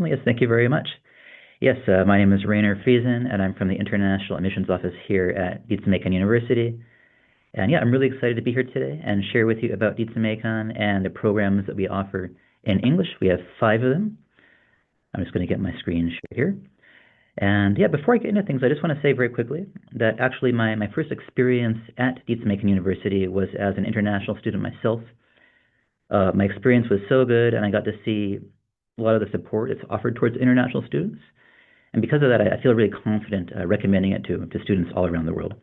Yes, thank you very much. Yes, my name is Rainer Friesen, and I'm from the International Admissions Office here at Ritsumeikan University. And yeah, I'm really excited to be here today and share with you about Ritsumeikan and the programs that we offer in English. We have 5 of them. I'm just going to get my screen shared here. And yeah, before I get into things, I just want to say very quickly that actually my first experience at Ritsumeikan University was as an international student myself. My experience was so good, and I got to see a lot of the support it's offered towards international students. And because of that, I feel really confident recommending it to students all around the world.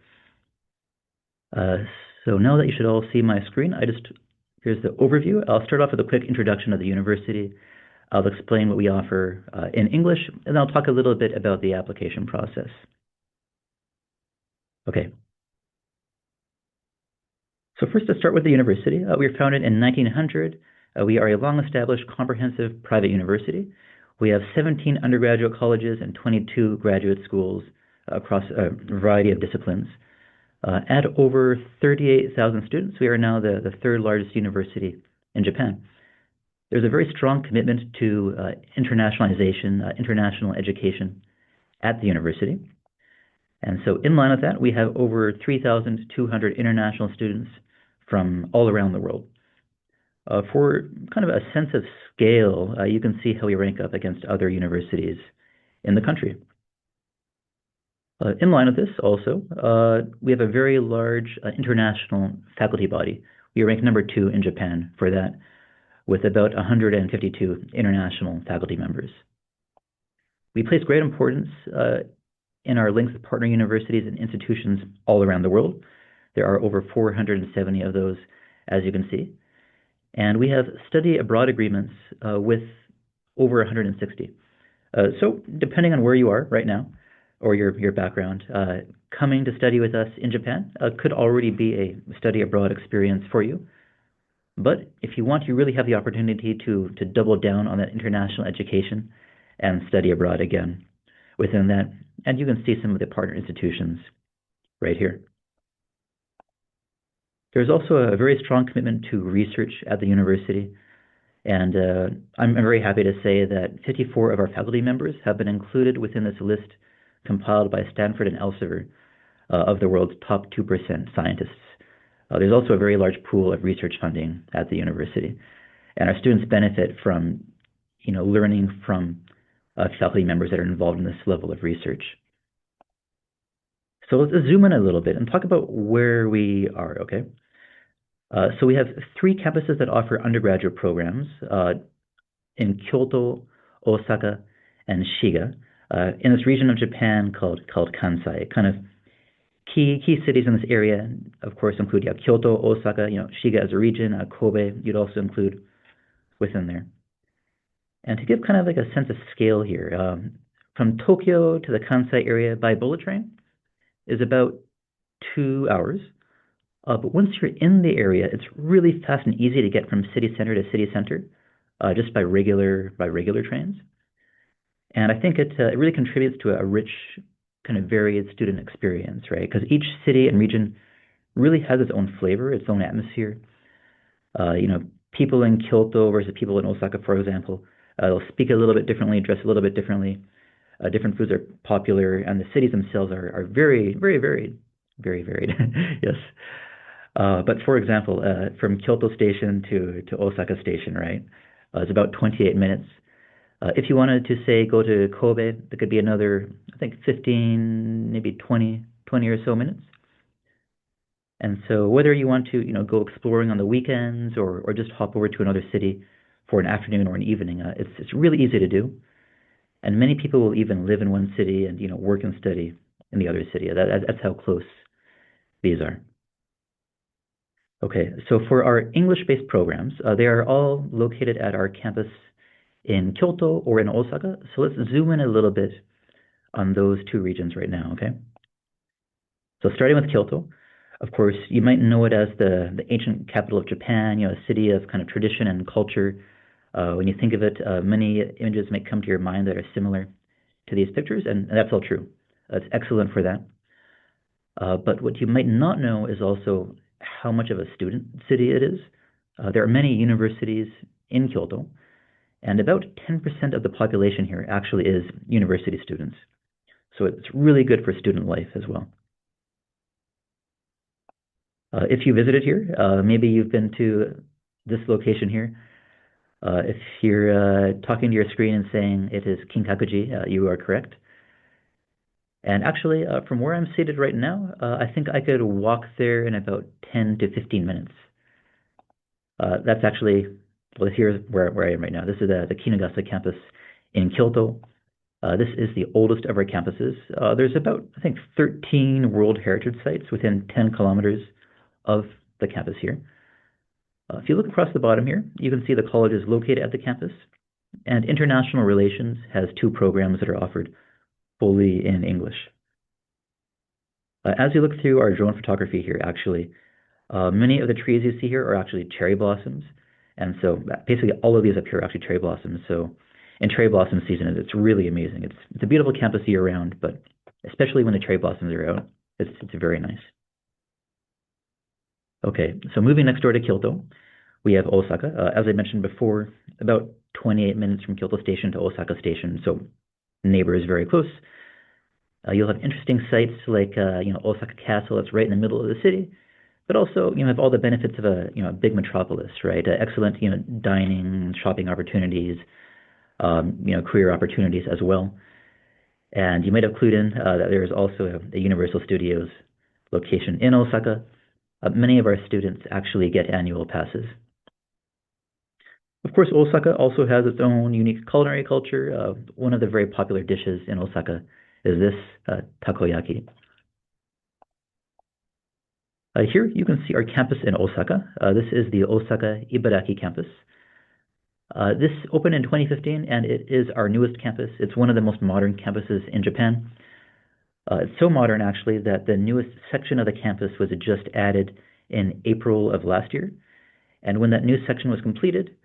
Uh, so now that you should all see my screen, here's the overview. I'll start off with a quick introduction of the university. I'll explain what we offer in English, and I'll talk a little bit about the application process. Okay. So first, to start with the university, we were founded in 1900. We are a long-established, comprehensive private university. We have 17 undergraduate colleges and 22 graduate schools across a variety of disciplines. At over 38,000 students, we are now the third largest university in Japan. There's a very strong commitment to internationalization, international education at the university. And so in line with that, we have over 3,200 international students from all around the world. For kind of a sense of scale, you can see how we rank up against other universities in the country. In line with this also, we have a very large international faculty body. We rank number 2 in Japan for that, with about 152 international faculty members. We place great importance in our links with partner universities and institutions all around the world. There are over 470 of those, as you can see. And we have study abroad agreements with over 160. So depending on where you are right now, or your background, coming to study with us in Japan could already be a study abroad experience for you. But if you want, you really have the opportunity to double down on that international education and study abroad again within that. And you can see some of the partner institutions right here. There's also a very strong commitment to research at the university. And I'm very happy to say that 54 of our faculty members have been included within this list compiled by Stanford and Elsevier of the world's top 2% scientists. There's also a very large pool of research funding at the university. And our students benefit from, learning from faculty members that are involved in this level of research. So let's zoom in a little bit and talk about where we are, okay? So we have 3 campuses that offer undergraduate programs in Kyoto, Osaka, and Shiga, in this region of Japan called Kansai. Kind of key cities in this area, of course, include Kyoto, Osaka, Shiga as a region, Kobe, you'd also include within there. And to give kind of like a sense of scale here, from Tokyo to the Kansai area by bullet train is about 2 hours. But once you're in the area, it's really fast and easy to get from city center to city center, just by regular trains. And I think it really contributes to a rich, kind of varied student experience, right? Because each city and region really has its own flavor, its own atmosphere. People in Kyoto versus people in Osaka, for example, they'll speak a little bit differently, dress a little bit differently. Different foods are popular, and the cities themselves are very, very varied. Very varied, yes. But for example, from Kyoto Station to Osaka Station, right? It's about 28 minutes. If you wanted to, say, go to Kobe, it could be another, I think, 15, maybe 20 or so minutes. And so whether you want to, go exploring on the weekends or just hop over to another city for an afternoon or an evening, it's really easy to do. And many people will even live in one city and, work and study in the other city. That's how close these are. Okay, so for our English-based programs, they are all located at our campus in Kyoto or in Osaka. So let's zoom in a little bit on those 2 regions right now, okay? So starting with Kyoto, of course, you might know it as the ancient capital of Japan, a city of kind of tradition and culture. When you think of it, many images may come to your mind that are similar to these pictures, and that's all true. It's excellent for that. But what you might not know is also how much of a student city it is. There are many universities in Kyoto, And about 10% of the population here actually is university students. So it's really good for student life as well. If you visited here, maybe you've been to this location here. If you're talking to your screen and saying it is Kinkakuji, you are correct. And actually, from where I'm seated right now, I think I could walk there in about 10 to 15 minutes. That's actually, well, here's where I am right now. This is the Kinugasa campus in Kyoto. This is the oldest of our campuses. There's about, I think, 13 World Heritage Sites within 10 kilometers of the campus here. If you look across the bottom here, you can see the college is located at the campus, and International Relations has 2 programs that are offered fully in English. As you look through our drone photography here, actually, many of the trees you see here are actually cherry blossoms, and so basically all of these up here are actually cherry blossoms. So in cherry blossom season, it's really amazing. It's a beautiful campus year-round, but especially when the cherry blossoms are out, it's very nice. Okay, so moving next door to Kyoto, we have Osaka. As I mentioned before, about 28 minutes from Kyoto Station to Osaka Station, so neighbors very close. You'll have interesting sites like Osaka Castle, that's right in the middle of the city, but also have all the benefits of a big metropolis, right? Excellent dining, shopping opportunities, career opportunities as well. And you might have clued in that there is also a Universal Studios location in Osaka. Many of our students actually get annual passes. Of course, Osaka also has its own unique culinary culture. One of the very popular dishes in Osaka is this takoyaki. Here you can see our campus in Osaka. This is the Osaka Ibaraki campus. This opened in 2015, and it is our newest campus. It's one of the most modern campuses in Japan. It's so modern, actually, that the newest section of the campus was just added in April of last year. And when that new section was completed,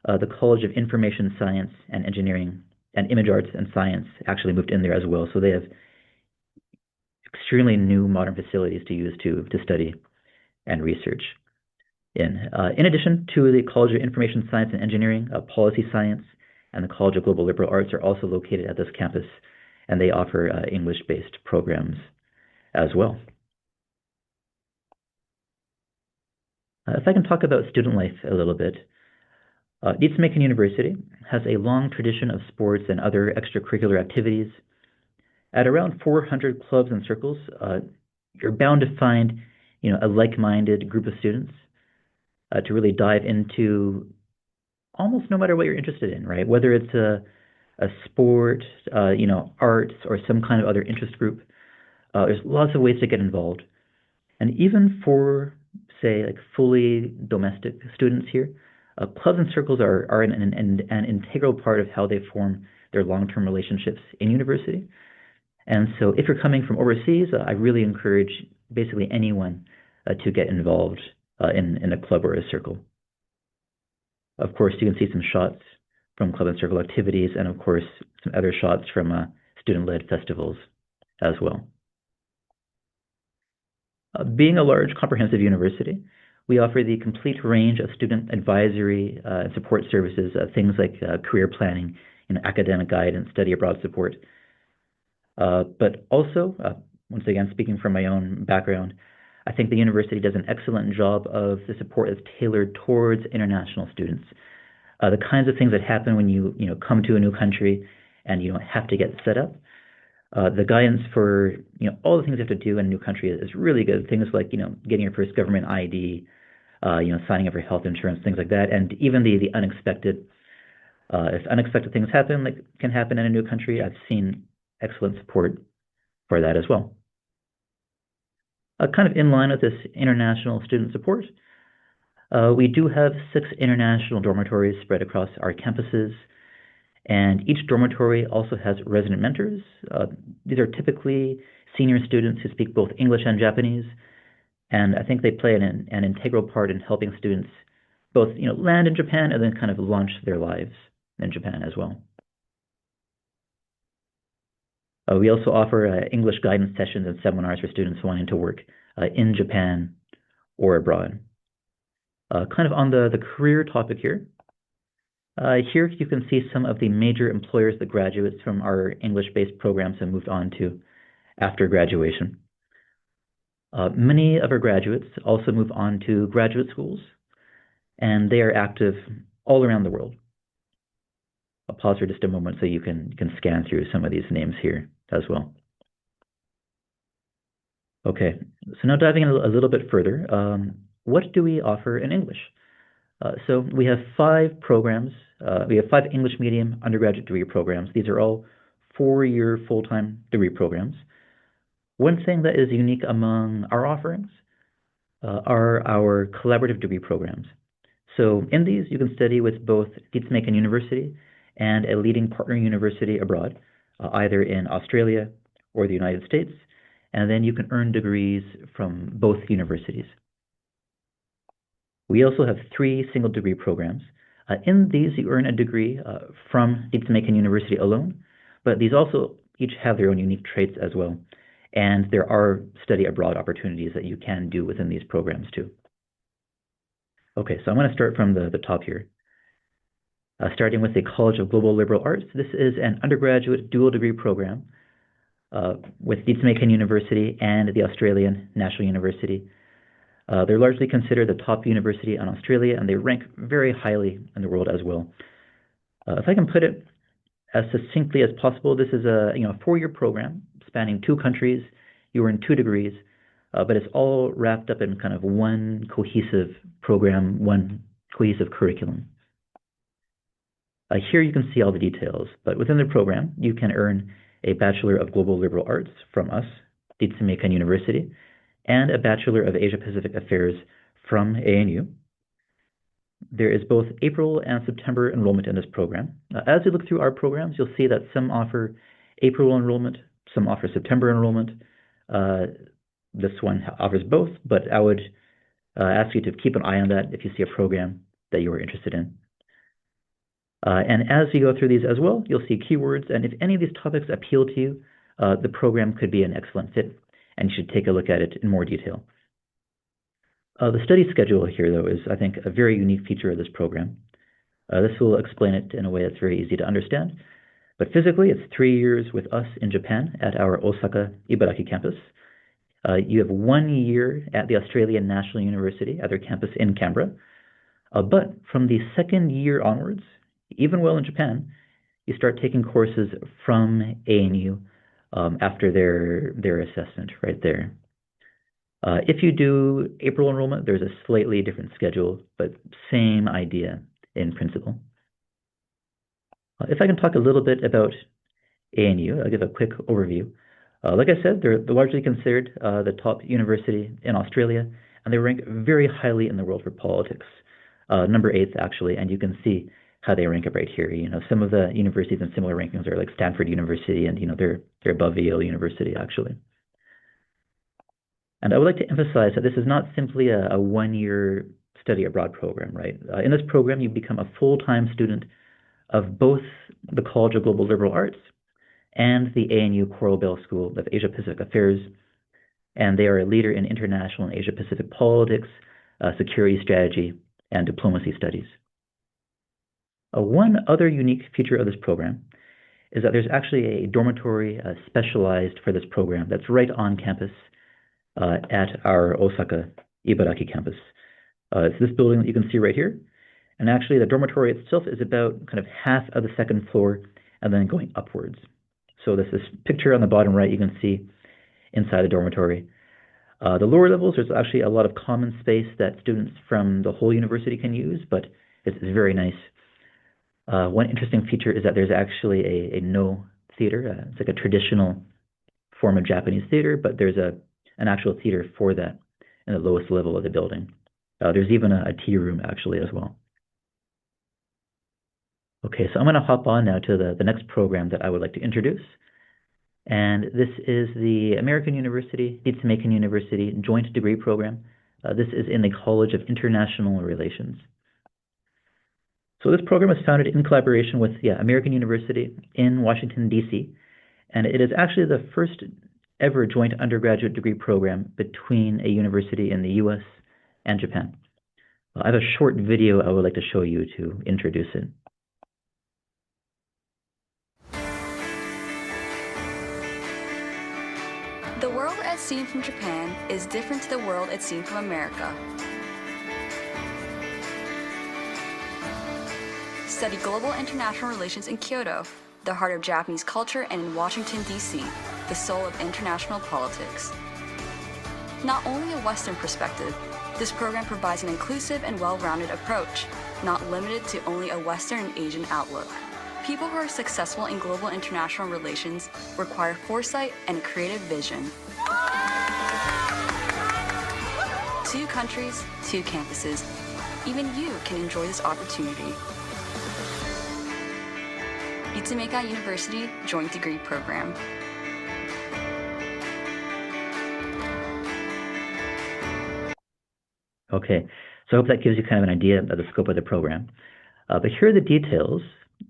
the College of Information Science and Engineering and Image Arts and Science actually moved in there as well. So they have extremely new modern facilities to use to study and research in. In addition to the College of Information Science and Engineering, Policy Science, and the College of Global Liberal Arts are also located at this campus, and they offer English-based programs as well. If I can talk about student life a little bit, Ritsumeikan University has a long tradition of sports and other extracurricular activities. At around 400 clubs and circles, you're bound to find, a like-minded group of students to really dive into almost no matter what you're interested in, right? Whether it's a sport, arts, or some kind of other interest group, there's lots of ways to get involved. And even for, say, like fully domestic students here, clubs and circles are an integral part of how they form their long-term relationships in university. And so if you're coming from overseas, I really encourage basically anyone to get involved in a club or a circle. Of course, you can see some shots from club and circle activities, and of course, some other shots from student-led festivals as well. Being a large comprehensive university, we offer the complete range of student advisory and support services, things like career planning, academic guidance, study abroad support. But also, once again, speaking from my own background, I think the university does an excellent job of the support that's tailored towards international students. The kinds of things that happen when you come to a new country and you have to get set up. The guidance for all the things you have to do in a new country is really good. Things like getting your first government ID, signing up for health insurance, things like that, and even the unexpected. If unexpected things can happen in a new country, I've seen excellent support for that as well. Kind of in line with this international student support, we do have 6 international dormitories spread across our campuses, and each dormitory also has resident mentors. These are typically senior students who speak both English and Japanese, and I think they play an integral part in helping students both land in Japan and then kind of launch their lives in Japan as well. We also offer English guidance sessions and seminars for students wanting to work in Japan or abroad. Kind of on the career topic here, Here you can see some of the major employers that graduates from our English-based programs have moved on to after graduation. Many of our graduates also move on to graduate schools, and they are active all around the world. I'll pause for just a moment so you can scan through some of these names here as well. Okay, so now diving in a little bit further, what do we offer in English? So we have 5 programs. We have 5 English medium undergraduate degree programs. These are all 4-year full-time degree programs. One thing that is unique among our offerings are our collaborative degree programs. So in these, you can study with both Ritsumeikan University and a leading partner university abroad, either in Australia or the United States, and then you can earn degrees from both universities. We also have 3 single degree programs. In these, you earn a degree from Ritsumeikan University alone, but these also each have their own unique traits as well. And there are study abroad opportunities that you can do within these programs too. Okay, so I'm going to start from the top here. Starting with the College of Global Liberal Arts. This is an undergraduate dual degree program with Ritsumeikan University and the Australian National University. They're largely considered the top university in Australia, and they rank very highly in the world as well. If I can put it as succinctly as possible, this is a 4-year program spanning 2 countries. You earn 2 degrees, but it's all wrapped up in kind of one cohesive program, one cohesive curriculum. Here you can see all the details, but within the program, you can earn a Bachelor of Global Liberal Arts from us, Ritsumeikan University, and a Bachelor of Asia-Pacific Affairs from ANU. There is both April and September enrollment in this program. As you look through our programs, you'll see that some offer April enrollment, some offer September enrollment. This one offers both, but I would ask you to keep an eye on that if you see a program that you are interested in. And as you go through these as well, you'll see keywords, and if any of these topics appeal to you, the program could be an excellent fit, and you should take a look at it in more detail. The study schedule here, though, is, I think, a very unique feature of this program. This will explain it in a way that's very easy to understand. But physically, it's 3 years with us in Japan at our Osaka Ibaraki campus. You have 1 year at the Australian National University at their campus in Canberra. But from the 2nd year onwards, even while in Japan, you start taking courses from ANU after their assessment right there. If you do April enrollment, there's a slightly different schedule, but same idea in principle. If I can talk a little bit about ANU, I'll give a quick overview. Like I said, they're largely considered the top university in Australia, and they rank very highly in the world for politics. Number 8th, actually, and you can see how they rank up right here. Some of the universities in similar rankings are like Stanford University, and they're above Yale University, actually. And I would like to emphasize that this is not simply a 1-year study abroad program, right? In this program, you become a full-time student of both the College of Global Liberal Arts and the ANU Coral Bell School of Asia-Pacific Affairs, and they are a leader in international and Asia-Pacific politics, security strategy, and diplomacy studies. One other unique feature of this program is that there's actually a dormitory specialized for this program that's right on campus at our Osaka Ibaraki campus. It's this building that you can see right here. And actually, the dormitory itself is about kind of half of the 2nd floor and then going upwards. So this picture on the bottom right, you can see inside the dormitory. The lower levels, there's actually a lot of common space that students from the whole university can use, but it's very nice. One interesting feature is that there's actually a no theater. It's like a traditional form of Japanese theater, but there's an actual theater for that in the lowest level of the building. There's even a tea room, actually, as well. Okay, so I'm going to hop on now to the next program that I would like to introduce. And this is the American University, Ritsumeikan University Joint Degree Program. This is in the College of International Relations. So this program was founded in collaboration with American University in Washington, D.C., and it is actually the first ever joint undergraduate degree program between a university in the U.S. and Japan. I have a short video I would like to show you to introduce it. The world as seen from Japan is different to the world as seen from America. Study global international relations in Kyoto, the heart of Japanese culture, and in Washington, D.C., the soul of international politics. Not only a Western perspective, this program provides an inclusive and well-rounded approach, not limited to only a Western and Asian outlook. People who are successful in global international relations require foresight and a creative vision. 2 countries, 2 campuses. Even you can enjoy this opportunity. Ritsumeikan University Joint Degree Program. Okay, so I hope that gives you kind of an idea of the scope of the program. But here are the details.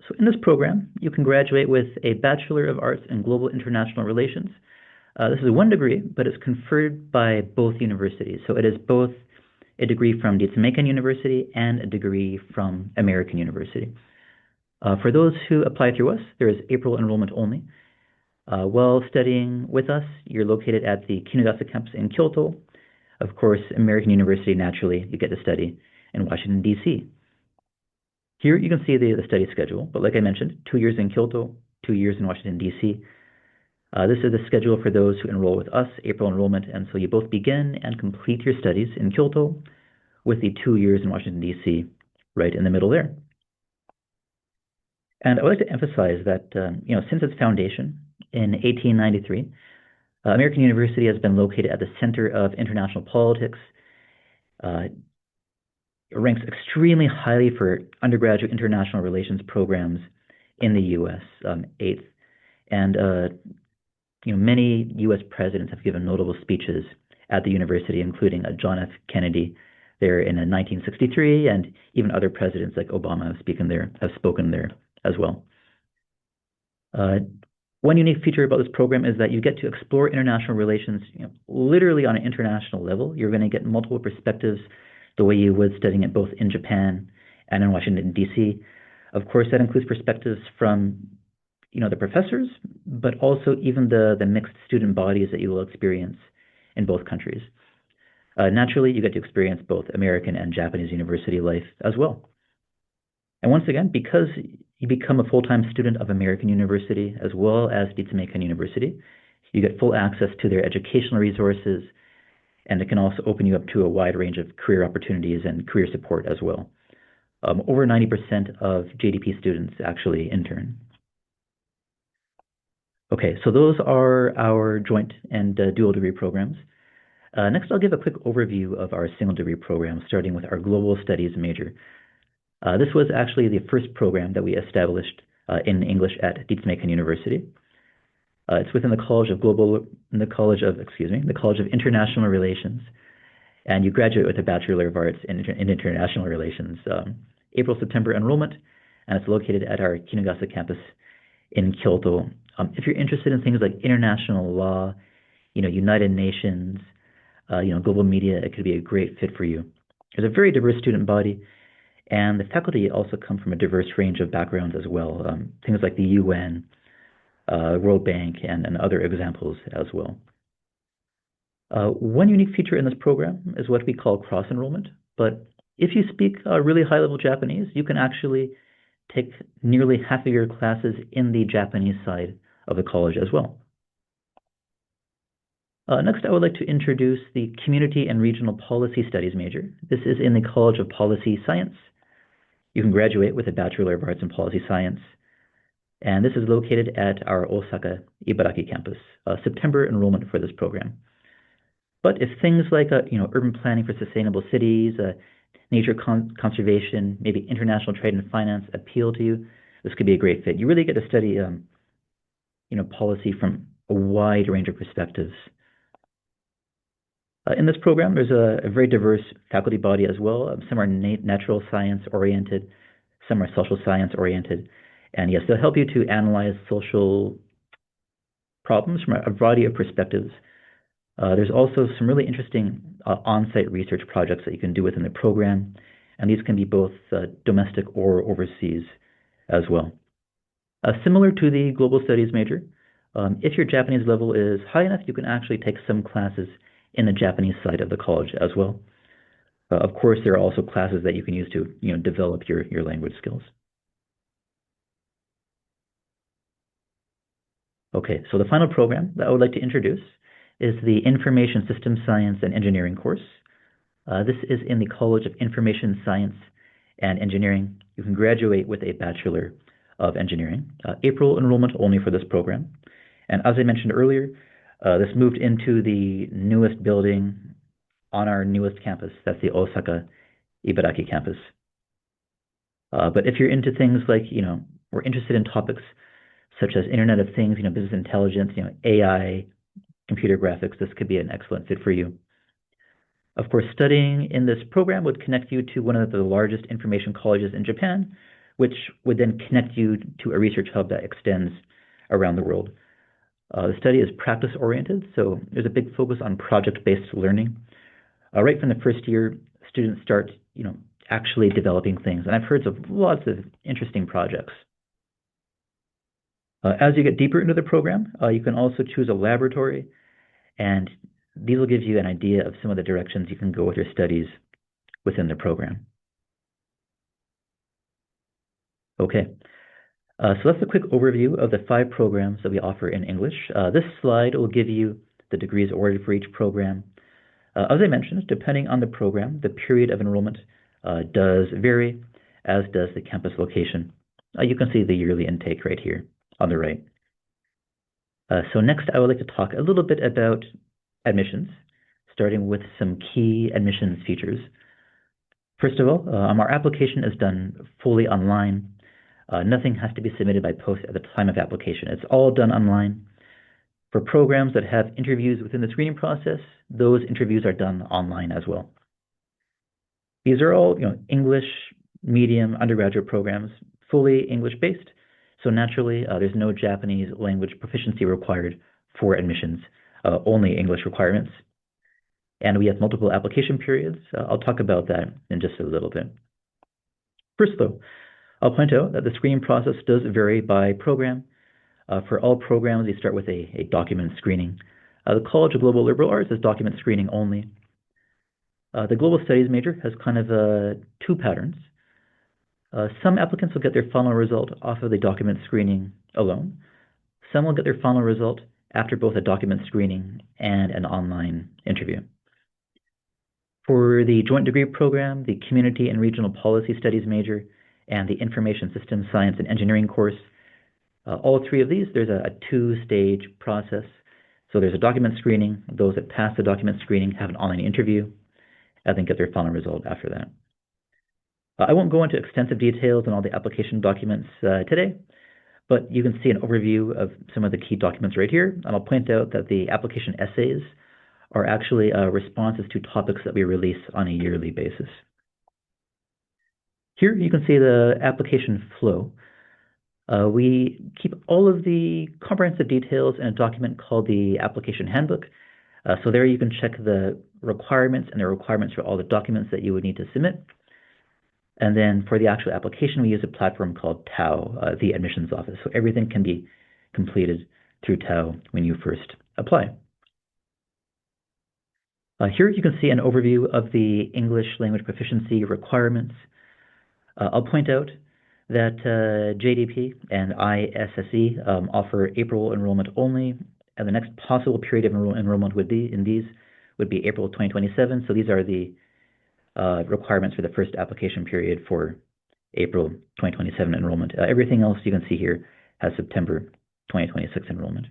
So in this program, you can graduate with a Bachelor of Arts in Global International Relations. This is 1 degree, but it's conferred by both universities. So it is both a degree from Ritsumeikan University and a degree from American University. For those who apply through us, there is April enrollment only. While studying with us, you're located at the Kinugasa campus in Kyoto. Of course, American University, naturally, you get to study in Washington, D.C. Here you can see the study schedule, but like I mentioned, 2 years in Kyoto, 2 years in Washington, D.C. This is the schedule for those who enroll with us, April enrollment, and so you both begin and complete your studies in Kyoto with the 2 years in Washington, D.C. right in the middle there. And I would like to emphasize that, since its foundation in 1893, American University has been located at the center of international politics. It ranks extremely highly for undergraduate international relations programs in the U.S., 8th. And, many U.S. presidents have given notable speeches at the university, including John F. Kennedy there in 1963, and even other presidents like Obama have spoken there as well. One unique feature about this program is that you get to explore international relations literally on an international level. You're going to get multiple perspectives the way you would studying it both in Japan and in Washington, D.C. Of course, that includes perspectives from the professors, but also even the mixed student bodies that you will experience in both countries. Naturally, you get to experience both American and Japanese university life as well. And once again, because you become a full-time student of American University as well as Ritsumeikan University, you get full access to their educational resources, and it can also open you up to a wide range of career opportunities and career support as well. Over 90% of JDP students actually intern. Okay, so those are our joint and dual degree programs. Next, I'll give a quick overview of our single degree program, starting with our Global Studies major. This was actually the first program that we established in English at Ritsumeikan University. It's within the College of International Relations, and you graduate with a Bachelor of Arts in International Relations. April-September enrollment, and it's located at our Kinugasa campus in Kyoto. If you're interested in things like international law, United Nations, global media, it could be a great fit for you. There's a very diverse student body, and the faculty also come from a diverse range of backgrounds as well. Things like the UN, World Bank, and other examples as well. One unique feature in this program is what we call cross-enrollment, but if you speak really high-level Japanese, you can actually take nearly half of your classes in the Japanese side of the college as well. Next, I would like to introduce the Community and Regional Policy Studies major. This is in the College of Policy Science. You can graduate with a Bachelor of Arts in Policy Science, and this is located at our Osaka Ibaraki campus. September enrollment for this program. But if things like urban planning for sustainable cities, nature conservation, maybe international trade and finance appeal to you, this could be a great fit. You really get to study policy from a wide range of perspectives. In this program, there's a very diverse faculty body as well. Some are natural science oriented, some are social science oriented, and yes, they'll help you to analyze social problems from a variety of perspectives. There's also some really interesting on-site research projects that you can do within the program, and these can be both domestic or overseas as well. Similar to the Global Studies major, If your Japanese level is high enough, you can actually take some classes in the Japanese side of the college as well. Of course, there are also classes that you can use to, develop your language skills. Okay, so the final program that I would like to introduce is the Information Systems Science and Engineering course. This is in the College of Information Science and Engineering. You can graduate with a Bachelor of Engineering. April enrollment only for this program. And as I mentioned earlier, this moved into the newest building on our newest campus. That's the Osaka Ibaraki campus. But if you're into things like, we're interested in topics such as Internet of Things, business intelligence, AI, computer graphics, this could be an excellent fit for you. Of course, studying in this program would connect you to one of the largest information colleges in Japan, which would then connect you to a research hub that extends around the world. The study is practice-oriented, so there's a big focus on project-based learning. Right from the first year, students start, actually developing things, and I've heard of lots of interesting projects. As you get deeper into the program, you can also choose a laboratory, and these will give you an idea of some of the directions you can go with your studies within the program. Okay, so that's a quick overview of the 5 programs that we offer in English. This slide will give you the degrees awarded for each program. As I mentioned, depending on the program, the period of enrollment does vary, as does the campus location. You can see the yearly intake right here on the right. So next, I would like to talk a little bit about admissions, starting with some key admissions features. First of all, our application is done fully online. Nothing has to be submitted by post at the time of application. It's all done online. For programs that have interviews within the screening process, those interviews are done online as well. These are all, English medium undergraduate programs, fully English-based. So naturally, there's no Japanese language proficiency required for admissions, only English requirements. And we have multiple application periods. I'll talk about that in just a little bit. First, though, I'll point out that the screening process does vary by program. For all programs, we start with a document screening. The College of Global Liberal Arts is document screening only. The Global Studies major has kind of 2 patterns. Some applicants will get their final result off of the document screening alone. Some will get their final result after both a document screening and an online interview. For the joint degree program, the Community and Regional Policy Studies major, and the Information Systems Science and Engineering course, all 3 of these, there's a 2-stage process. So there's a document screening. Those that pass the document screening have an online interview, and then get their final result after that. I won't go into extensive details on all the application documents today, but you can see an overview of some of the key documents right here. And I'll point out that the application essays are actually responses to topics that we release on a yearly basis. Here you can see the application flow. We keep all of the comprehensive details in a document called the application handbook. So there you can check the requirements and the requirements for all the documents that you would need to submit. And then for the actual application, we use a platform called TAO, the admissions office. So everything can be completed through TAO when you first apply. Here you can see an overview of the English language proficiency requirements. I'll point out that JDP and ISSE offer April enrollment only, and the next possible period of enrollment would be April 2027. So these are the requirements for the first application period for April 2027 enrollment. Everything else you can see here has September 2026 enrollment.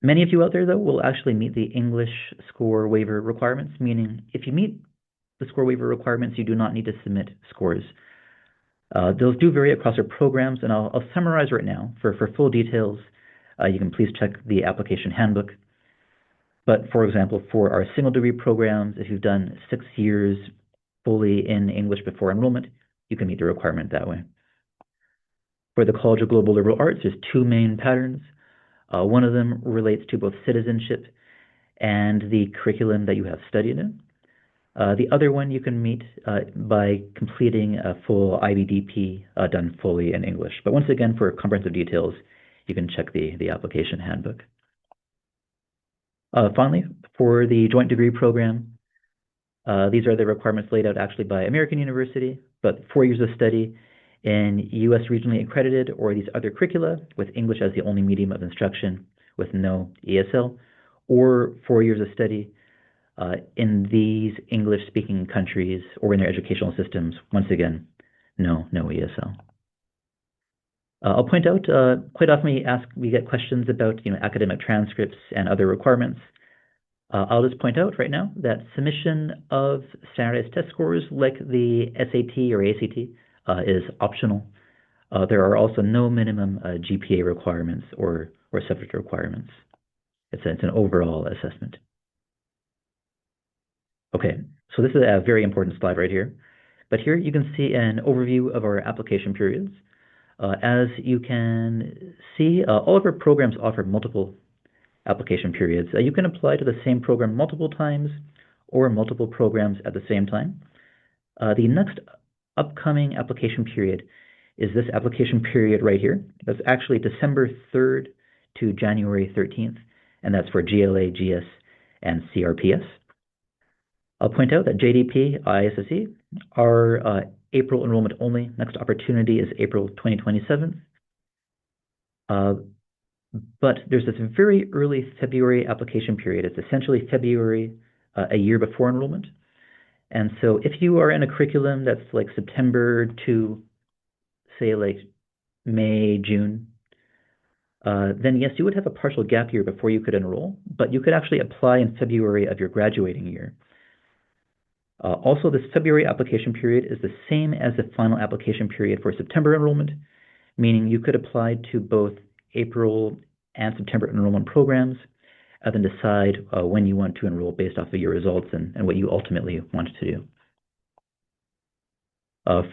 Many of you out there, though, will actually meet the English score waiver requirements, meaning if you meet the score waiver requirements, you do not need to submit scores. Those do vary across our programs, and I'll summarize right now. For full details, you can please check the application handbook. But for example, for our single degree programs, if you've done 6 years fully in English before enrollment, you can meet the requirement that way. For the College of Global Liberal Arts, there's 2 main patterns. One of them relates to both citizenship and the curriculum that you have studied in. The other one you can meet by completing a full IBDP done fully in English. But once again, for comprehensive details, you can check the application handbook. Finally, for the joint degree program, these are the requirements laid out actually by American University, but 4 years of study in U.S. regionally accredited or these other curricula with English as the only medium of instruction with no ESL, or 4 years of study in these English-speaking countries or in their educational systems. Once again, no ESL. I'll point out, quite often we get questions about academic transcripts and other requirements. I'll just point out right now that submission of standardized test scores like the SAT or ACT is optional. There are also no minimum GPA requirements or subject requirements. It's an overall assessment. Okay, so this is a very important slide right here. But here you can see an overview of our application periods. As you can see, all of our programs offer multiple application periods. You can apply to the same program multiple times or multiple programs at the same time. The next upcoming application period is this application period right here. That's actually December 3rd to January 13th, and that's for GLA, GS, and CRPS. I'll point out that JDP, ISSE are April enrollment only. Next opportunity is April 2027. But there's this very early February application period. It's essentially February a year before enrollment. And so if you are in a curriculum that's like September to, say, like May, June, then yes, you would have a partial gap year before you could enroll, but you could actually apply in February of your graduating year. Also, this February application period is the same as the final application period for September enrollment, meaning you could apply to both April and September enrollment programs, and then decide when you want to enroll based off of your results and what you ultimately want to do.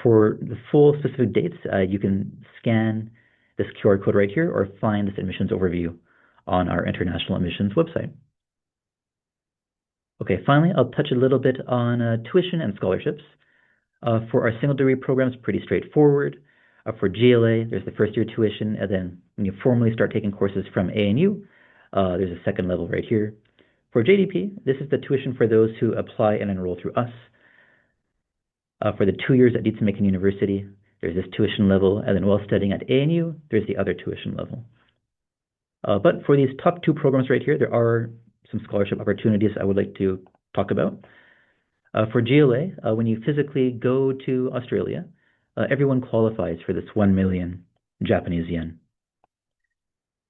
For the full specific dates, you can scan this QR code right here or find this admissions overview on our international admissions website. Okay, finally, I'll touch a little bit on tuition and scholarships. For our single degree programs, pretty straightforward. For GLA, there's the first year tuition, and then when you formally start taking courses from ANU, there's a second level right here. For JDP, this is the tuition for those who apply and enroll through us. For the 2 years at Ritsumeikan University, there's this tuition level, and then while studying at ANU, there's the other tuition level. But for these top 2 programs right here, there are some scholarship opportunities I would like to talk about. For GLA, when you physically go to Australia, everyone qualifies for this 1 million Japanese yen.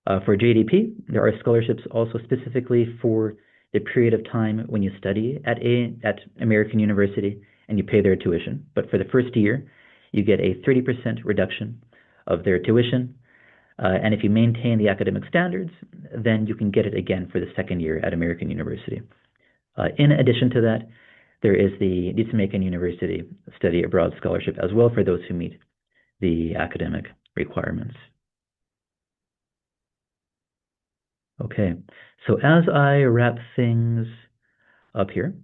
For JDP, there are scholarships also specifically for the period of time when you study at American University and you pay their tuition. But for the first year, you get a 30% reduction of their tuition. And if you maintain the academic standards, then you can get it again for the second year at American University. In addition to that, there is the Ritsumeikan University Study Abroad Scholarship as well for those who meet the academic requirements. Okay, so as I wrap things up here,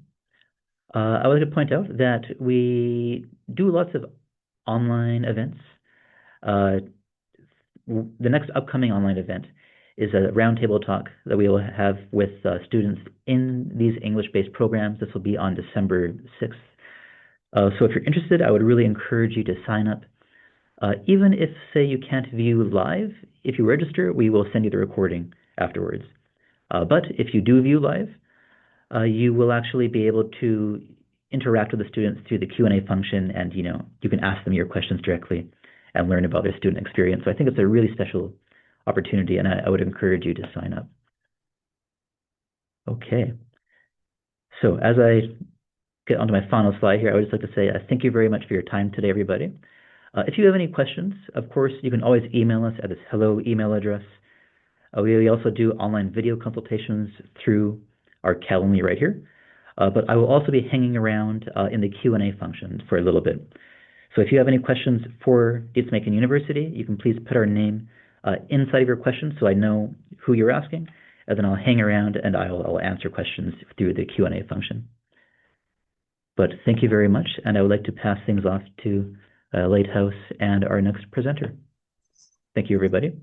I would like to point out that we do lots of online events. The next upcoming online event is a roundtable talk that we will have with students in these English-based programs. This will be on December 6th. So if you're interested, I would really encourage you to sign up. Even if, say, you can't view live, if you register, we will send you the recording afterwards. But if you do view live, you will actually be able to interact with the students through the Q&A function, and you can ask them your questions directly and learn about their student experience. So I think it's a really special opportunity, and I would encourage you to sign up. Okay. So as I get onto my final slide here, I would just like to say thank you very much for your time today, everybody. If you have any questions, of course, you can always email us at this hello email address. We also do online video consultations through our Calendly right here. But I will also be hanging around in the Q&A function for a little bit. So if you have any questions for Ritsumeikan University, you can please put our name inside of your questions so I know who you're asking, and then I'll hang around and I'll answer questions through the Q&A function. But thank you very much, and I would like to pass things off to Lighthouse and our next presenter. Thank you, everybody.